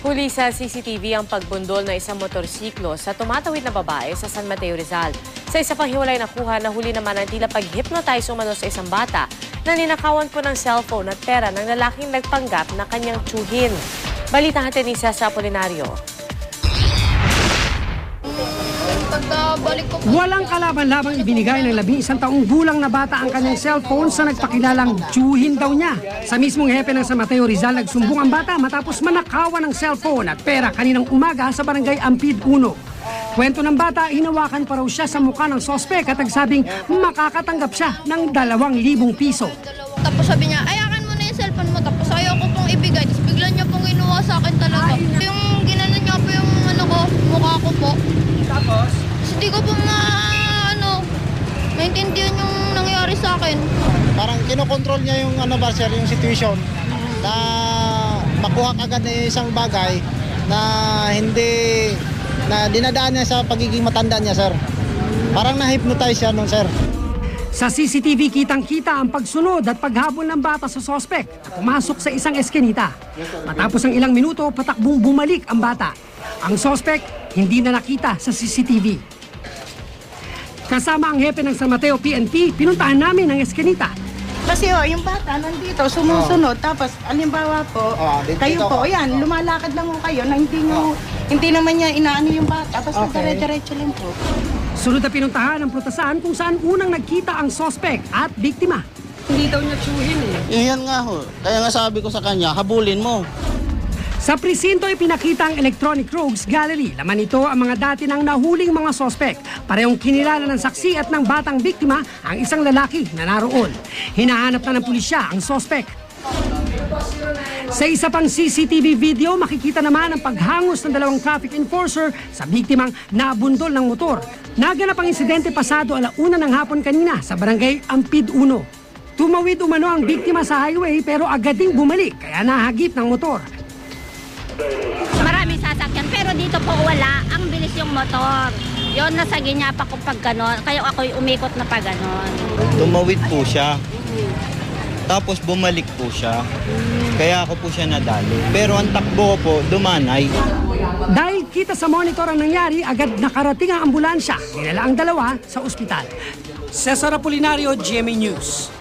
Huli sa CCTV ang pagbundol ng isang motorsiklo sa tumatawid na babae sa San Mateo, Rizal. Sa isa pang hiwalay na kuha, nahuli naman ang tila pag-hypnotize umano sa isang bata na ninakawan po ng cellphone at pera ng lalaking nagpanggap na kanyang tsuhin. Balita natin ni Cesar Apolinario. Walang kalaban-labang ibinigay ng 11 taong gulang na bata ang kanyang cellphone sa nagpakilalang tsuhin daw niya. Sa mismong hepe ng San Mateo, Rizal, nagsumbong ang bata matapos manakawan ng cellphone at pera kaninang umaga sa barangay Ampid 1. Kwento ng bata, hinawakan pa raw siya sa mukha ng sospek at nagsabing makakatanggap siya ng 2,000 piso. Tapos sabi niya, ayakan mo na yung cellphone mo. Tapos ayaw ko pong ibigay. Tapos bigla niya pong inuha sa akin talaga. Yung ginanon niya po yung mukha ko po. Tapos? Hindi ko po maintindihan yung nangyari sa akin. Parang kinokontrol niya yung sir, yung situation na makuha agad na isang bagay na hindi na dinadaan niya sa pagiging matanda niya, sir. Parang na-hypnotize siya nun, sir. Sa CCTV, kitang-kita ang pagsunod at paghabol ng bata sa sospek at pumasok sa isang eskinita. Matapos ang ilang minuto, patakbong bumalik ang bata. Ang sospek hindi na nakita sa CCTV. Kasama ang hepe ng San Mateo PNP, pinuntahan namin ang eskinita. Kasi yung bata nandito, sumusunod. Tapos, alimbawa po, kayo po, yan, lumalakad lang po kayo na hindi naman niya inaano yung bata. Basta dire-diretso lang po. Sunod na pinuntahan ang prutasan kung saan unang nagkita ang sospek at biktima. Hindi daw niya tsuhin Iyan nga ho. Kaya nga sabi ko sa kanya, habulin mo. Sa presinto ay pinakita ang Electronic Rogues Gallery. Laman ito ang mga dati ng nahuling mga sospek. Parehong kinilala ng saksi at ng batang biktima ang isang lalaki na naroon. Hinahanap na ng pulisya ang sospek. Sa isa pang CCTV video, makikita naman ang paghangos ng 2 traffic enforcer sa biktimang nabundol ng motor. Naganap ang insidente pasado 1:00 ng hapon kanina sa barangay Ampid 1. Tumawid umano ang biktima sa highway pero agad ding bumalik kaya nahagip ng motor. Maraming sasakyan pero dito po wala, ang bilis yung motor. Yon nasa ginyapa ko pag ganon, kaya ako'y umikot na pag ganon. Tumawid po siya. Tapos bumalik po siya. Kaya ako po siya nadali. Pero ang takbo ko po, dumanay. Dahil kita sa monitor ang nangyari, agad nakarating ang ambulansya. Dinala ang 2 sa ospital. Cesar Apolinario, GMA News.